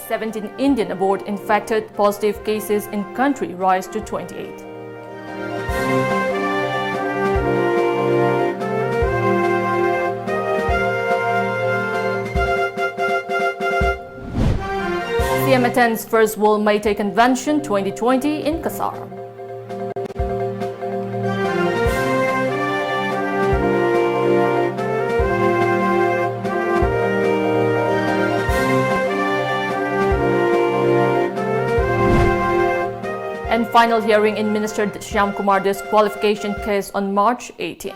17 Indian aboard infected, positive cases in country rise to 28. CM attends First World Meitei Convention 2020 in Kasar. And final hearing in Minister Shyam Kumar disqualification case on March 18.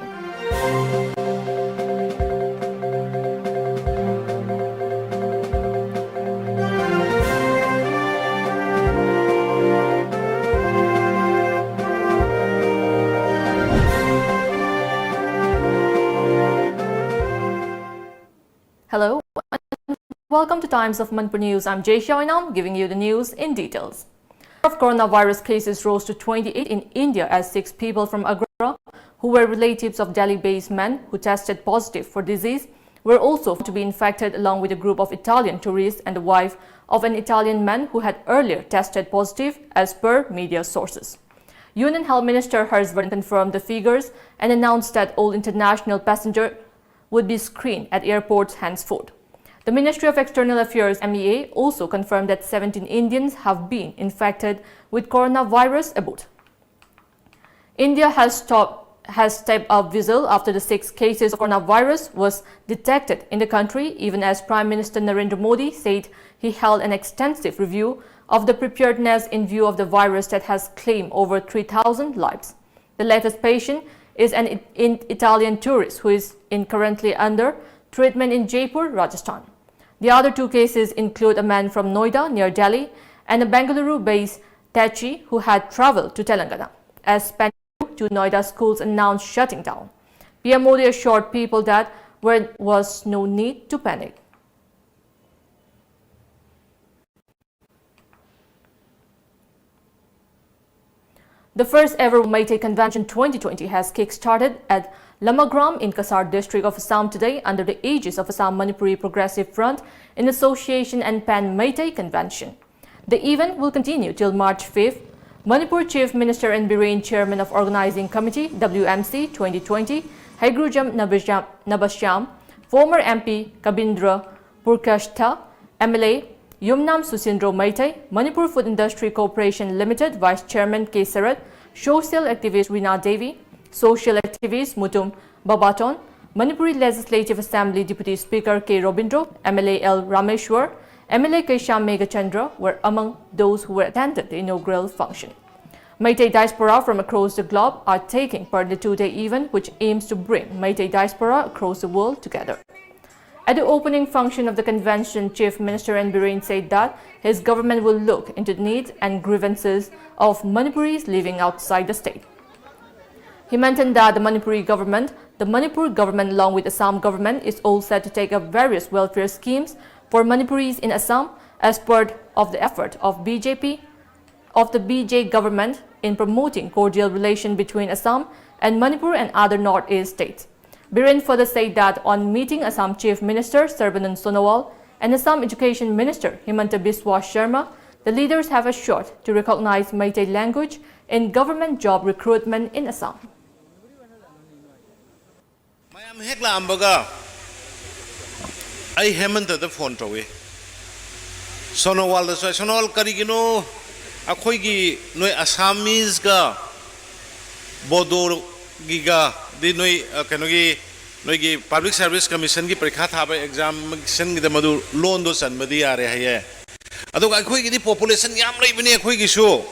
Hello, and welcome to Times of Manipur News. I'm JESSIA giving you the news in details. Of coronavirus cases rose to 28 in India as 6 people from Agra, who were relatives of Delhi-based men who tested positive for disease, were also found to be infected along with a group of Italian tourists and the wife of an Italian man who had earlier tested positive, as per media sources. Union Health Minister Harshvardhan confirmed the figures and announced that all international passengers would be screened at airports henceforth. The Ministry of External Affairs (MEA) also confirmed that 17 Indians have been infected with coronavirus aboard. India has stepped up vigil after the 6 cases of coronavirus was detected in the country, even as Prime Minister Narendra Modi said he held an extensive review of the preparedness in view of the virus that has claimed over 3,000 lives. The latest patient is an Italian tourist who is currently under treatment in Jaipur, Rajasthan. The other 2 cases include a man from Noida near Delhi and a Bengaluru-based Tachi who had traveled to Telangana. As 2 Noida schools announced shutting down, PM Modi assured people that there was no need to panic. The first ever Meitei Convention 2020 has kick-started at Lamagram in Kasar district of Assam today under the aegis of Assam Manipuri Progressive Front in association and Pan Meitei Convention. The event will continue till March 5th. Manipur Chief Minister and Biren Chairman of Organizing Committee WMC 2020, Haigrujam Nabashyam, former MP Kabindra Purkashtha, MLA Yumnam Susindro Meitei, Manipur Food Industry Corporation Limited Vice Chairman K. Sarat, social activist Rina Devi, social activist Mutum Babaton, Manipuri Legislative Assembly Deputy Speaker K. Robindro, MLA L. Rameshwar, MLA K. Shyam Megachandra were among those who attended the inaugural function. Meitei diaspora from across the globe are taking part in the 2-day event, which aims to bring Meitei diaspora across the world together. At the opening function of the convention, Chief Minister N. Biren said that his government will look into the needs and grievances of Manipuris living outside the state. He mentioned that the Manipur government along with the Assam government is all set to take up various welfare schemes for Manipuris in Assam as part of the effort of the BJ government in promoting cordial relation between Assam and Manipur and other northeast states. Biren further said that on meeting Assam Chief Minister Sarbanand Sonowal and Assam Education Minister Himanta Biswa Sharma, the leaders have assured to recognize Meitei language in government job recruitment in Assam. Mayam hekla ambaga ai Hemanta the phone to we Sonowal the Sonowal karigino akoigi noi Assamese ga Bodo giga di noi kanogi noi Public Service Commission ki parikha thaba examination gi madu loan do san madi are haye aduga akoigi di population yam leibani akoigi so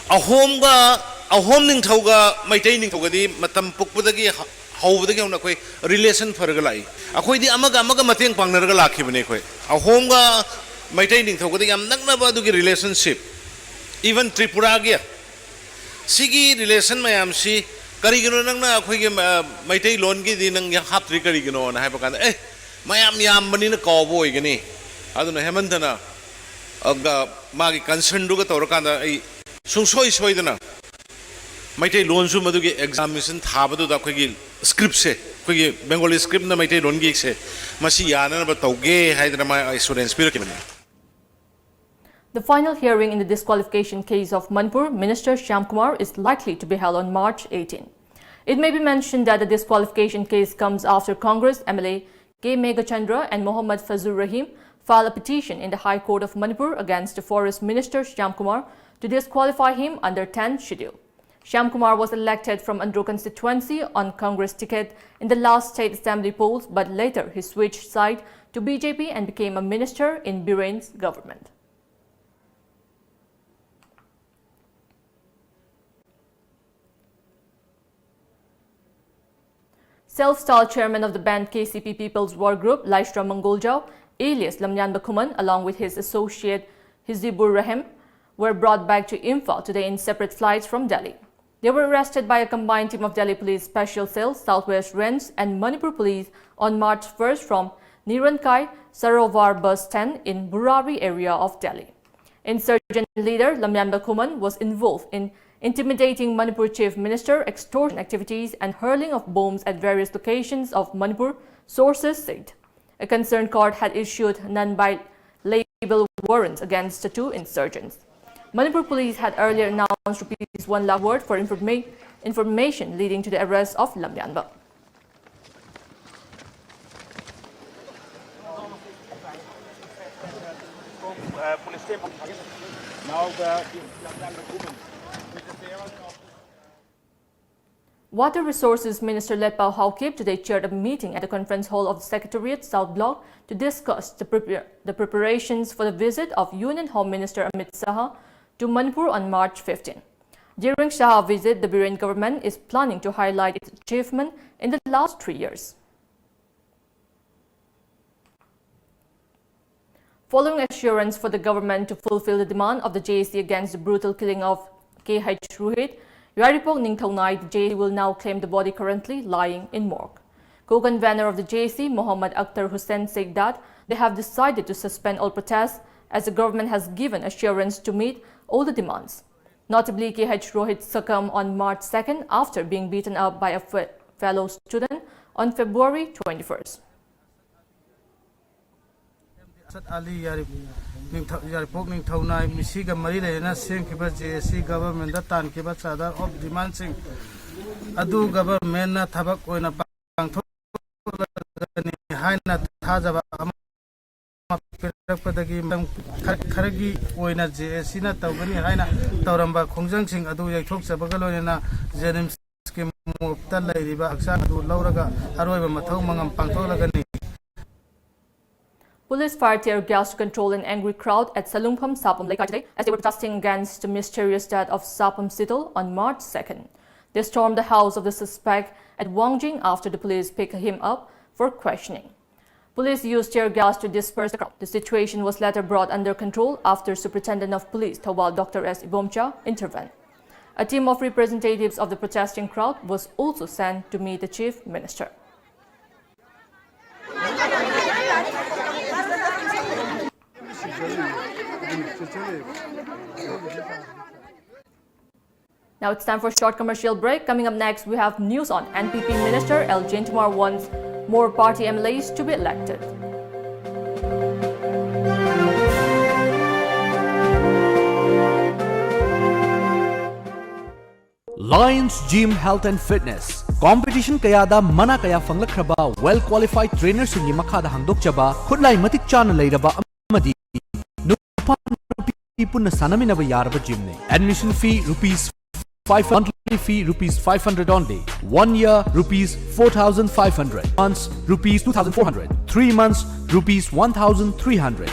ahom ning thauga Meitei ning thauga di matam pukpudagi hawbudagi hona koi relation farga lai akoi di amaga mateng pangnarga lakhibane koi ahomga Meitei ning thauga di yam naknaba adugi relationship even Tripura gi sigi relation mayam si karigino nangna akoi gi Meitei loan gi di nang hapri karigino na haiba kan mayam yam bani na kawbo igani aduna hemantana aga magi concern duga tawrakanda ai sungsoi soidana Meitei loan su madugi examination thabadu da akoi gi script se akoi Bengali script na Meitei loan gi se masi yana na tauge haidana ma assurance pir kibani The final hearing in the disqualification case of Manipur Minister Shyamkumar is likely to be held on March 18. It may be mentioned that the disqualification case comes after Congress MLA K. Meghachandra and Mohammad Fazur Rahim filed a petition in the High Court of Manipur against the Forest Minister Shyamkumar to disqualify him under 10th schedule. Shyamkumar was elected from Andhra constituency on Congress ticket in the last state assembly polls, but later he switched side to BJP and became a minister in Biren's government. Self-styled chairman of the banned KCP People's War Group, Laishra Mangoljau, alias Lamjingbatomtv, along with his associate Hizibur Rahim, were brought back to Imphal today in separate flights from Delhi. They were arrested by a combined team of Delhi Police Special Cell, Southwest Range and Manipur Police on March 1st from Nirankai Sarovar bus stand in Burari area of Delhi. Insurgent leader Lamjingbatomtv was involved in intimidating Manipur Chief Minister, extortion activities and hurling of bombs at various locations of Manipur, sources said. A concerned court had issued non-by-label warrants against the two insurgents. Manipur police had earlier announced rupees 1 lakh reward for information leading to the arrest of Lamjingbatomtv. Water Resources Minister Letpao Haokip today chaired a meeting at the conference hall of the Secretariat South Block to discuss the preparations for the visit of Union Home Minister Amit Shah to Manipur on March 15. During Shah's visit, the Biren government is planning to highlight its achievement in the last 3 years. Following assurance for the government to fulfill the demand of the JESSIA against the brutal killing of K.H. Ruhit, Yaripok Ningthaunai, the JESSIA will now claim the body currently lying in morgue. Co-convener of the JESSIA, Mohammad Akhtar Hussain, said that they have decided to suspend all protests as the government has given assurance to meet all the demands. Notably, K.H. Rohit succumbed on March 2nd after being beaten up by a fellow student on February 21st. Ali Yaripok Ningthaunai Misiga Marilena Senkiba JESSIA government that Tankiba Sadar of demanding Adu government Tabak Oina Bangto Haina Tazaba Pirakpadagi Karagi Oina JESSIA Tawani Haina Tauramba Kongjang Adu Yakok Sabagalona Zenim Skim Mutala Riba Aksadu Lauraga Aroiba Matau Mangam Pantolagani. Police fired tear gas to control an angry crowd at Salungpham Sapam Lake today as they were protesting against the mysterious death of Sapam Sital on March 2nd. They stormed the house of the suspect at Wangjing after the police picked him up for questioning. Police used tear gas to disperse the crowd. The situation was later brought under control after Superintendent of Police Thawal Dr. S. Ibomcha intervened. A team of representatives of the protesting crowd was also sent to meet the Chief Minister. Now it's time for a short commercial break. Coming up next, we have news on NPP Minister L. Jaintumar wants more party MLAs to be elected. Lions Gym Health and Fitness Competition kayada mana kaya fanglakraba well qualified trainers singi makhada hangdokchaba khutlai matik chana leiraba amadi nupa nupi punna sanaminaba yaraba gym ne. Admission fee rupees 500, monthly fee rupees 500 only. 1 year rupees 4,500, months rupees 2,400, 3 months rupees 1,300.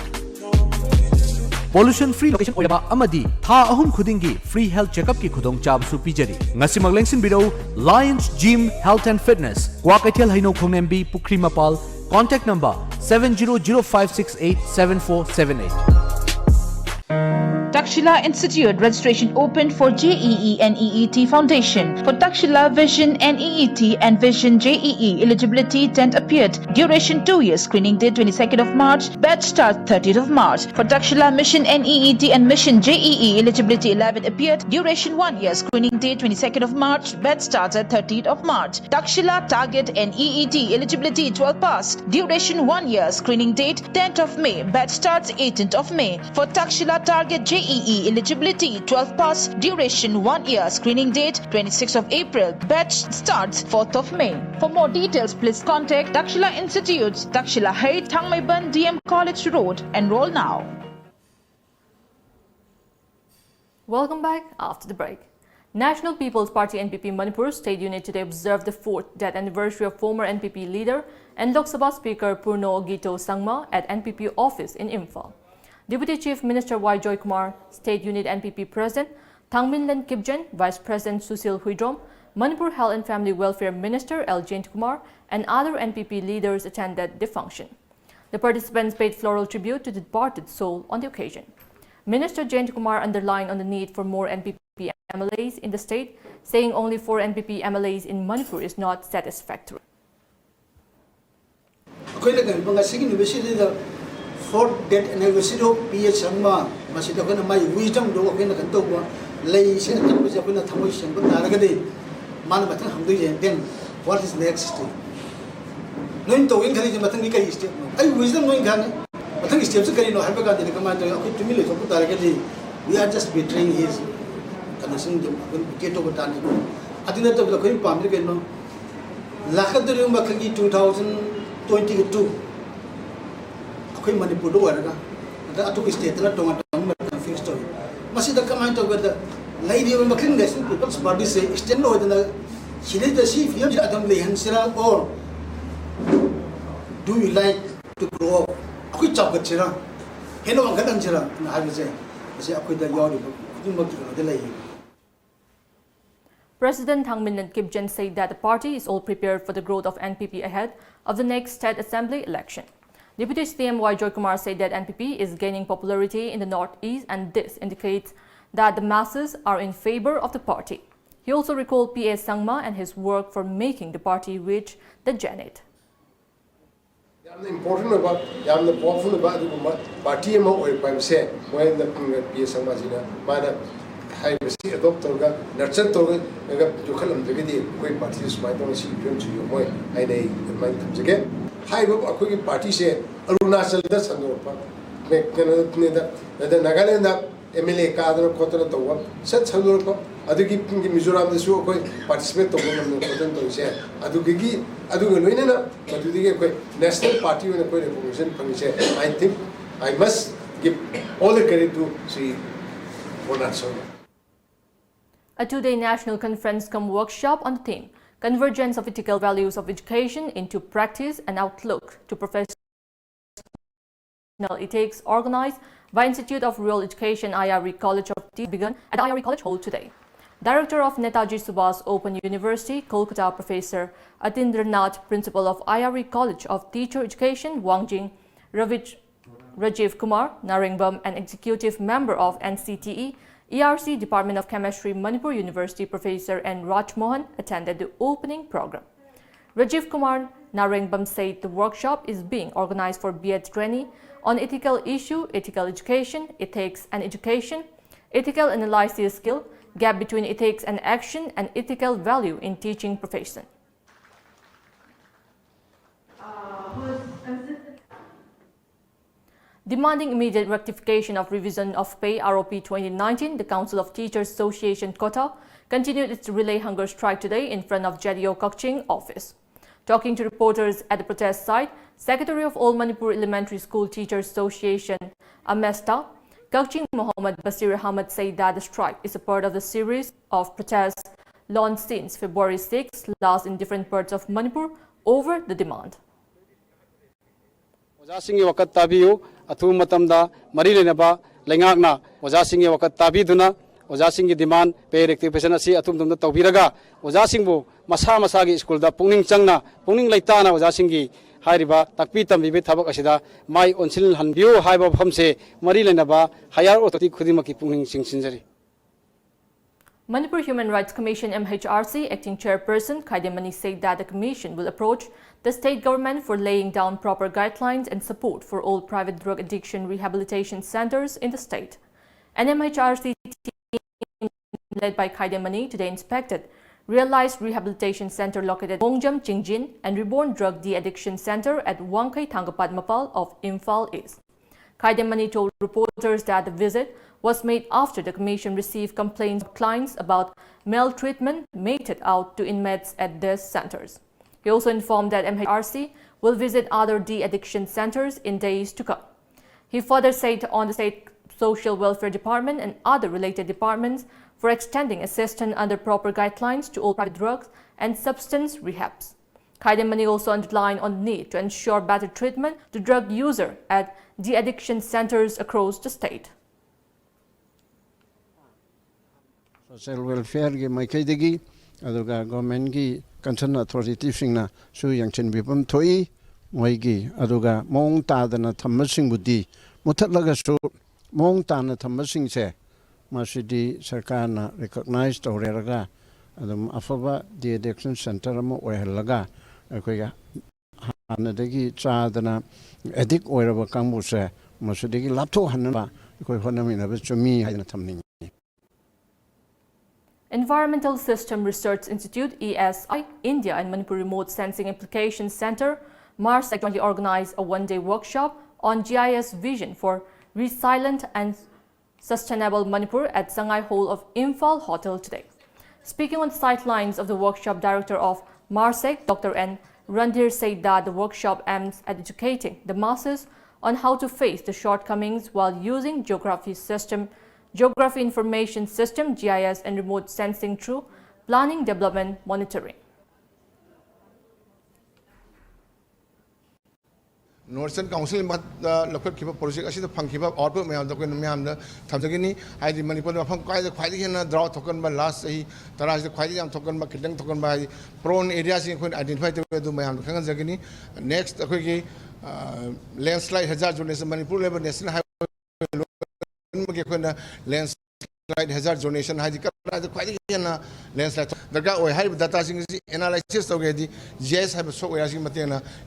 Pollution free location oiraba amadi tha ahum khudingi free health checkup ki khudong chabsu pijari. Ngasi maglengsin biro Lions Gym Health and Fitness Kwakaithel Haino Khongnembi Pukri Mapal. Contact number 7005687478. Takshila Institute, registration open for JEE and EET Foundation. For Takshila Vision and EET and Vision JEE, eligibility 10th appeared. Duration 2 years. Screening date 22nd of March. Batch start 30th of March. For Takshila Mission and EET and Mission JEE, eligibility 11 appeared. Duration 1 year. Screening date 22nd of March. Batch starts at 30th of March. Takshila Target and EET, eligibility 12 passed. Duration 1 year. Screening date 10th of May. Batch starts 18th of May. For Takshila Target JEE, eligibility 12 pass. Duration 1 year. Screening date 26th of April. Batch starts 4th of May. For more details, please contact Takshila Institute, Takshila Height, Thangmaiban DM College Road. Enroll now. Welcome back after the break. National People's Party NPP Manipur State Unit today observed the 4th death anniversary of former NPP leader and Lok Sabha Speaker Purno Gito Sangma at NPP office in Imphal. Deputy Chief Minister Y. Joy Kumar, State Unit NPP President Thangminlan Kipjen, Vice President Susil Huidrom, Manipur Health and Family Welfare Minister L. Jayant Kumar, and other NPP leaders attended the function. The participants paid floral tribute to the departed soul on the occasion. Minister Jayant Kumar underlined on the need for more NPP MLAs in the state, saying only 4 NPP MLAs in Manipur is not satisfactory. Fourth death anniversary of PH Sangma, Masita, my wisdom, do again the Kantoba, lay said that was a Tamotion, but Naragadi, Manabatan Hamdi, and then what is next? Knowing to encourage Matanika is I wisdom knowing Ghana, but I still say no have got the command to millions of Taragadi. We are just betraying his condition get over Tanico. I think that of the Queen Pamicano Lakadurium Bakagi 2022. Manipur the Atu state confused story. Masida comment over the lady of McClinton, people's body say, extend over the she did the chief, you Adam Lehansira, or do you like to grow up? A quick chocolate chira. Hello, Gadanjira, and I will say, I quit the yard, the lady. President Thangminlan Kipjen said that the party is all prepared for the growth of NPP ahead of the next State Assembly election. Deputy CM Y. Joy Kumar said that NPP is gaining popularity in the northeast and this indicates that the masses are in favor of the party. He also recalled P.A. Sangma and his work for making the party reach the Janet. Important about the powerful about the party or say when the P.A. Sangma High Doctor Nurture Toga, Yukalam Devidi, great parties, my don't see you to your boy, I might again. High up a party say, Arunachal does make the Nagaland MLA Kadra Kotana Towa, said Sandopa, Aduki Mizoram the Show, participate to Kotan say, Adugigi, Aduguina, but the National Party when a question from I think I must give all the credit to see Bonatson. A 2-day national conference cum workshop on the theme Convergence of Ethical Values of Education into Practice and Outlook to Professional Ethics organized by Institute of Rural Education IRE College of Tea began at IRE College Hall today. Director of Netaji Subhas Open University, Kolkata Professor Atindranath, Principal of IRE College of Teacher Education, Wangjing, Rajiv Kumar, Naringbam, and Executive Member of NCTE, ERC Department of Chemistry, Manipur University Professor N. Raj Mohan attended the opening program. Rajiv Kumar Naringbam said the workshop is being organized for B.Ed trainee on ethical issue, ethical education, ethics and education, ethical analysis skill, gap between ethics and action, and ethical value in teaching profession. Demanding immediate rectification of revision of pay ROP 2019, the Council of Teachers Association Kota continued its relay hunger strike today in front of JDO Kokching office. Talking to reporters at the protest site, Secretary of All Manipur Elementary School Teachers Association Amesta, Kokching Mohammad Basir Ahmad said that the strike is a part of the series of protests launched since February 6, last in different parts of Manipur over the demand. Athu matamda mari lenaba lengakna oja singye wakat tabiduna oja singye demand pay rectification asi athum tumda tawbiraga oja singbu masa masa gi school da pungning changna pungning laitana oja singi हाइरिबा ताकपी तंबीबे थबक असिदा माई ओनसिल हनबियो हाइबा फमसे मरी लेनबा higher authority खुदिमकी पुंगिंग सिंसिंजरी Manipur Human Rights Commission MHRC acting chairperson Khaide Mani said that the commission will approach the state government for laying down proper guidelines and support for all private drug addiction rehabilitation centers in the state. An MHRC team led by Khaide Mani today inspected Realized Rehabilitation Center located at Mongjam Chingjin and Reborn Drug De-Addiction Center at Wangkai Thangapad Mapal of Imphal East. Khaide Mani told reporters that the visit was made after the commission received complaints of clients about maltreatment meted out to inmates at these centers. He also informed that MHRC will visit other de-addiction centers in days to come. He further said on the State Social Welfare Department and other related departments for extending assistance under proper guidelines to all private drugs and substance rehabs. Khaide Mani also underlined on the need to ensure better treatment to drug users at de-addiction centers across the state. Social welfare gi maikaidagi aduga government gi concerned authority singna su yangchen bipam thoi moigi aduga mong ta dana thammasing budi muthatlaga su mong ta na thammasing se masidi sarkar na recognize tawreraga adum afaba the addiction center ma oihalaga akoiga hanadagi cha dana addict oiraba kangbu se masidi laptho hanba akoi honamina ba chumi haina thamning. Environmental System Research Institute ESI, India and Manipur Remote Sensing Applications Center, MARSEC jointly organized a one-day workshop on GIS vision for resilient and sustainable Manipur at Sangai Hall of Imphal Hotel today. Speaking on the sidelines of the workshop, Director of MARSEC, Dr. N. Randhir, said that the workshop aims at educating the masses on how to face the shortcomings while using Geography Information System, GIS, and remote sensing through planning, development, monitoring. Northern Council local keep project actually the funky output may have the Tamsagini, I did Manipur from quite the quite draw token by last Taras the quite token by Kitang token by prone areas you could identify to my Zagini. Next, a landslide hazard donation Manipur level national highway landslide hazard donation had the quite landslide. The guy or high data analysis already, yes, have a software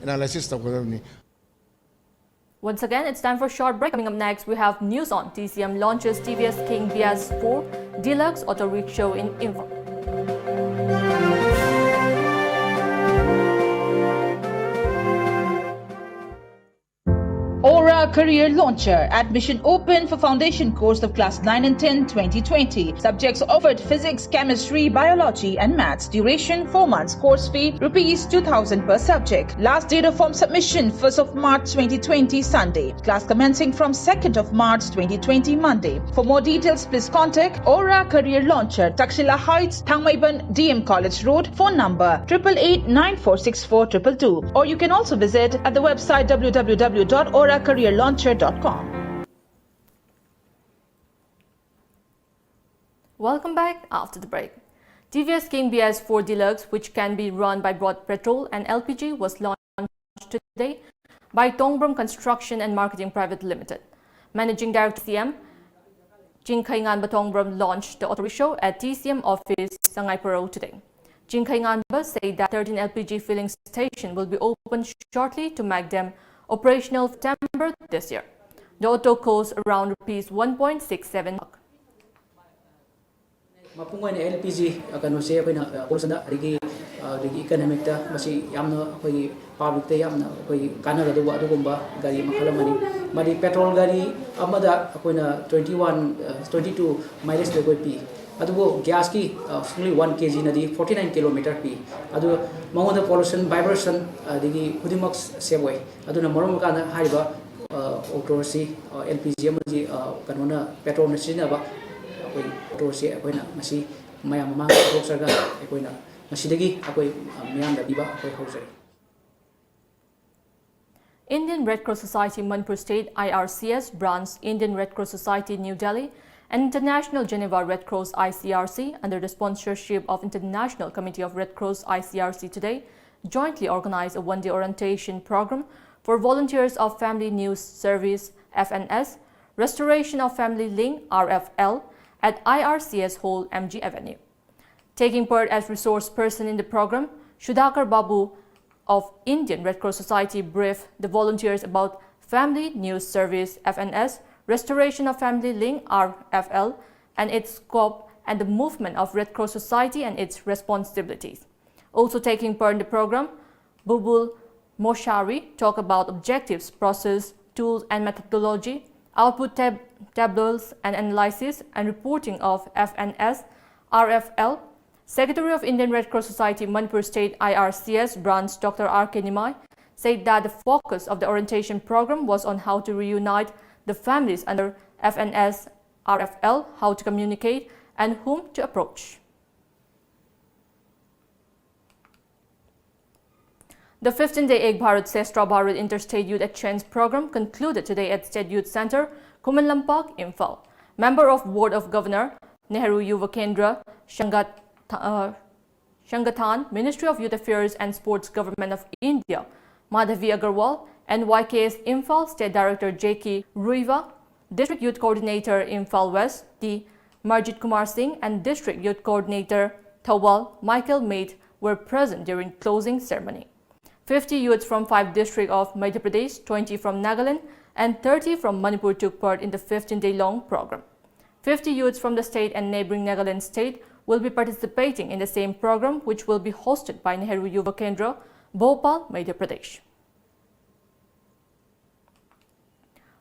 analysis of the. Once again, it's time for a short break. Coming up next, we have news on TCM launches TVS King BS4 Deluxe Auto Rickshaw in Imphal. Aura Career Launcher. Admission open for foundation course of class 9 and 10 2020. Subjects offered physics, chemistry, biology and maths. Duration 4 months. Course fee rupees 2000 per subject. Last date of form submission 1st of March 2020 Sunday. Class commencing from 2nd of March 2020 Monday. For more details, please contact Aura Career Launcher, Takshila Heights, Thangmaiban, DM College Road. Phone number 888-9464-222. Or you can also visit at the website www.auracareerlauncher.com. Welcome back after the break. TVS King BS4 Deluxe, which can be run by broad petrol and LPG, was launched today by Tongbram Construction and Marketing Private Limited. Managing Director TCM JESSIA launched the auto rickshaw at TCM office Sangai Paro today. JESSIA said that 13 LPG filling stations will be opened shortly to make them operational September this year. The auto costs around rupees 1.67 lakh. Mapungan LPG kanu se akoina polsana rigi economic ta masi yamna koi public ta yamna koi kanara do adugumba gari makhalamani mari petrol gari amada akoina 22 mileage le koi pi adugo gas ki only 1 kg na di 49 km pi adu mangoda pollution vibration digi kudimak seboi aduna morom kana haiba auto si LPG amji kanona petrol na sinaba Indian Red Cross Society Manipur State IRCS branch, Indian Red Cross Society New Delhi and International Geneva Red Cross ICRC under the sponsorship of International Committee of Red Cross ICRC today jointly organized a one-day orientation program for volunteers of Family News Service (FNS), Restoration of Family Link (RFL) at IRCS Hall, MG Avenue. Taking part as resource person in the program, Sudhakar Babu of Indian Red Cross Society briefed the volunteers about Family News Service (FNS), Restoration of Family Link (RFL), and its scope and the movement of Red Cross Society and its responsibilities. Also taking part in the program, Bubul Moshari talked about objectives, process, tools and methodology, output tables and analysis and reporting of FNS, RFL. Secretary of Indian Red Cross Society Manipur State IRCS branch Dr. R.K. Nimai said that the focus of the orientation program was on how to reunite the families under FNS, RFL, how to communicate and whom to approach. The 15-day Ek Bharat Sestra Bharat Interstate Youth Exchange Program concluded today at State Youth Center, Kumalampak, Imphal. Member of Board of Governor, Nehru Yuva Kendra, Shangathan, Ministry of Youth Affairs and Sports Government of India, Madhavi Agarwal, and YKS Imphal State Director J.K. Ruiva, District Youth Coordinator Imphal West, D. Marjit Kumar Singh, and District Youth Coordinator Thawal Michael Mate were present during closing ceremony. 50 youths from 5 districts of Madhya Pradesh, 20 from Nagaland, and 30 from Manipur took part in the 15-day-long program. 50 youths from the state and neighboring Nagaland state will be participating in the same program, which will be hosted by Nehru Yuva Kendra, Bhopal, Madhya Pradesh.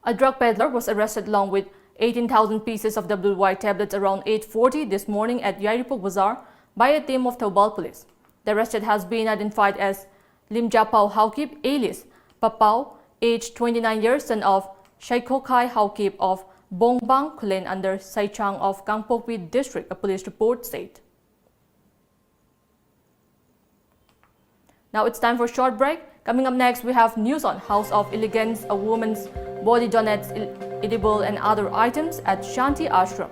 A drug peddler was arrested along with 18,000 pieces of WY tablets around 8:40 this morning at Yairipuk Bazaar by a team of Thobal police. The arrested has been identified as Limjapao Haukip alias Papao, aged 29 years, son of Shaikokai Haukip of Bongbang Kulen under Saichang of Gangpokpi district, a police report said. Now it's time for a short break. Coming up next, we have news on House of Elegance, a woman's body donates edible and other items at Shanti Ashram.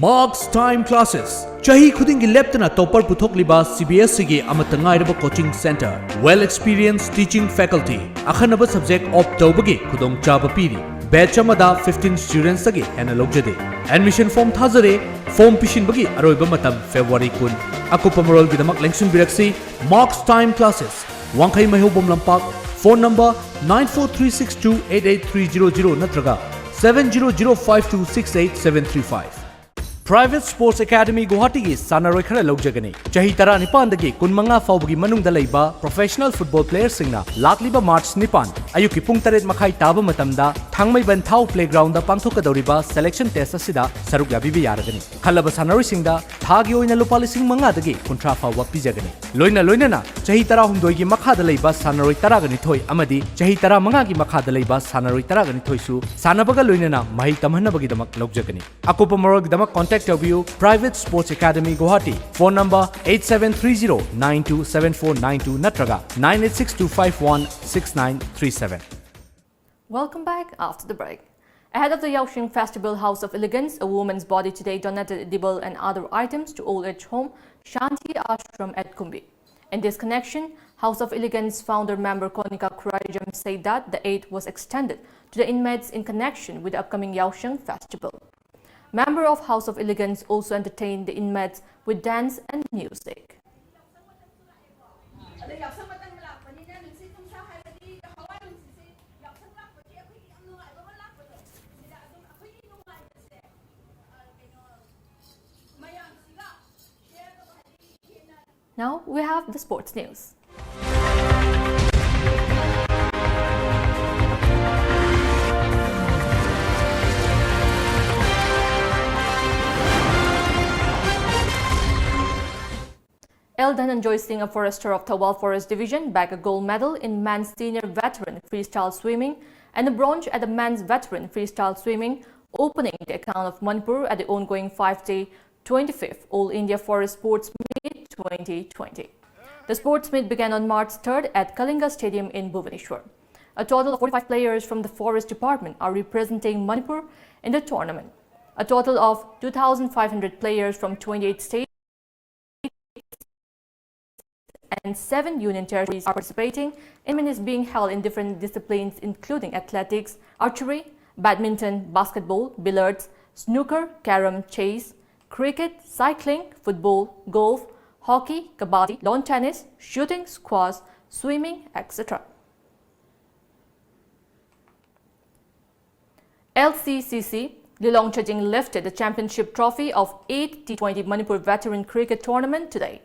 Marks Time Classes. Chahi khudingi leptana topper puthokliba CBSE gi amatangairaba coaching center. Well experienced teaching faculty. Akhanaba subject opt tawbagi khudong chaba piri. Batch amada 15 students agi hena logjade. Admission form thazare. Form pishin bagi aroiba matam February 10. Akupa marol gidamak lengsun biraksi Marks Time Classes. Wangkai Mahobom Lampak. Phone number 9436288300 natraga 7005268735. Private Sports Academy Guwahati gi sanaroi khara logjagani. Chahi tara nipan dagi kunmanga faubagi manungda leiba professional football players singna lakliba March nipan ayuki pung 8 makhai taba matamda thangmai banthau playground da pangthokadoriba selection test asida saruk yabibi yaragani. Khalaba sanaroi singda thagi oina lupa lising manga dagi kuntra fauba pijagani. Loina na chahi tara humdoi gi makha da leiba sanaroi taragani thoi amadi chahi tara manga gi makha da leiba sanaroi taragani thoi su sanabaga loina na mahi tamhanna bagi damak logjagani. Akupa marog damak contact W Private Sports Academy Guwahati. Phone number 8730927492 natraga 9862516937. Welcome back after the break. Ahead of the Yaosheng Festival, House of Elegance, a woman's body today donated edible and other items to old age home Shanti Ashram at Kumbi. In this connection, House of Elegance founder member Konika Kurajam said that the aid was extended to the inmates in connection with the upcoming Yaosheng Festival. Member of House of Elegance also entertained the inmates with dance and music. Now we have the sports news. L. Dhananjoy Singh, a forester of Thawal Forest Division, bagged a gold medal in men's senior veteran freestyle swimming and a bronze at the men's veteran freestyle swimming, opening the account of Manipur at the ongoing 5-day 25th All India Forest Sports Meet 2020. The sports meet began on March 3rd at Kalinga Stadium in Bhubaneswar. A total of 45 players from the Forest Department are representing Manipur in the tournament. A total of 2,500 players from 28 states and 7 union territories are participating. The tournament is being held in different disciplines including athletics, archery, badminton, basketball, billiards, snooker, carom, chess, cricket, cycling, football, golf, hockey, kabaddi, lawn tennis, shooting, squash, swimming, etc. LCCC Lilong Chajing lifted the championship trophy of 8th T20 Manipur Veteran Cricket Tournament today.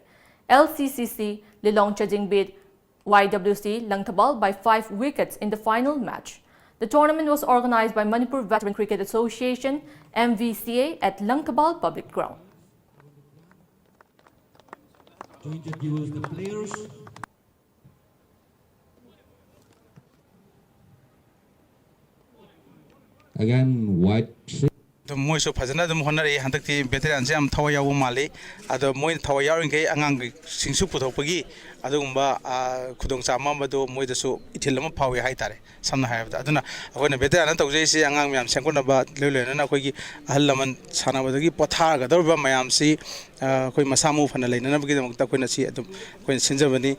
LCCC Lilong Chajing beat YWC Langtabal by 5 wickets in the final match. The tournament was organized by Manipur Veteran Cricket Association MVCA at Langtabal Public Ground. To introduce the players. Again, white. मोइसो फजना दम होनरे हंतकती बेटरियन से हम थवा याव माले अदो मोइ थवा यावरिन के अंगांग सिंसु पुथोपगी अदुगुंबा खुदोंग Chama मदो मोइदसु ethyl म फावे हाइतारे समना हायबदा अदुना अखोइना बेटरियन तौजैसी अंगांग म्याम सेंकोनबा लेलेना अखोइगी अहल लमन सानाबदगी पोथारगा दरबा ma'am C अखोइ मसामु Fanaa लेननबगी Damak अखोइना C अदुम अखोइना सिनजबनी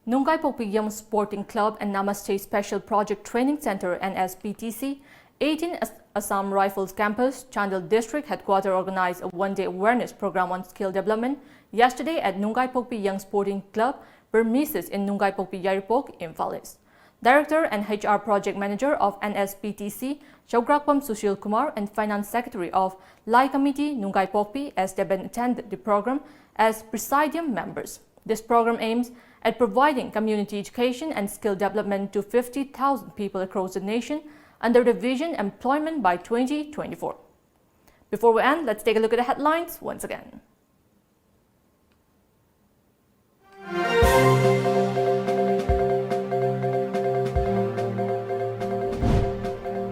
Nungai Pokpi Young Sporting Club and Namaste Special Project Training Center NSPTC 18 Assam Rifles Campus, Chandel District Headquarters organized a one-day awareness program on skill development yesterday at Nungai Pokpi Young Sporting Club premises in Nungai Pokpi Yaripok, Imphal East. Director and HR Project Manager of NSPTC, Chaugrakpam Sushil Kumar, and Finance Secretary of Lai Committee Nungai Pokpi as Deben attended the program as presidium members. This program aims at providing community education and skill development to 50,000 people across the nation under the vision Employment by 2024. Before we end, let's take a look at the headlines once again.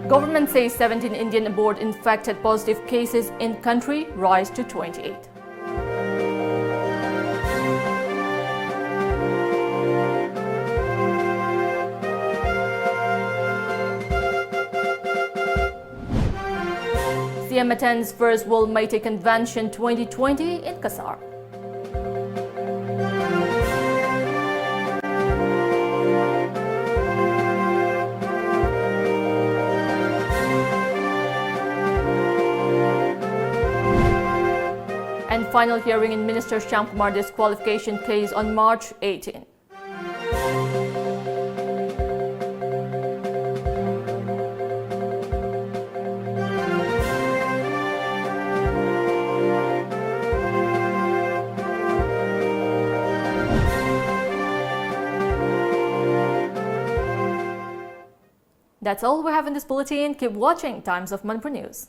Government says 17 Indian aboard infected positive cases in country rise to 28. CM attends first World Meitei Convention 2020 in Kasar. And final hearing in Minister Shyamkumar disqualification case on March 18. That's all we have in this bulletin. Keep watching Times of Manipur News.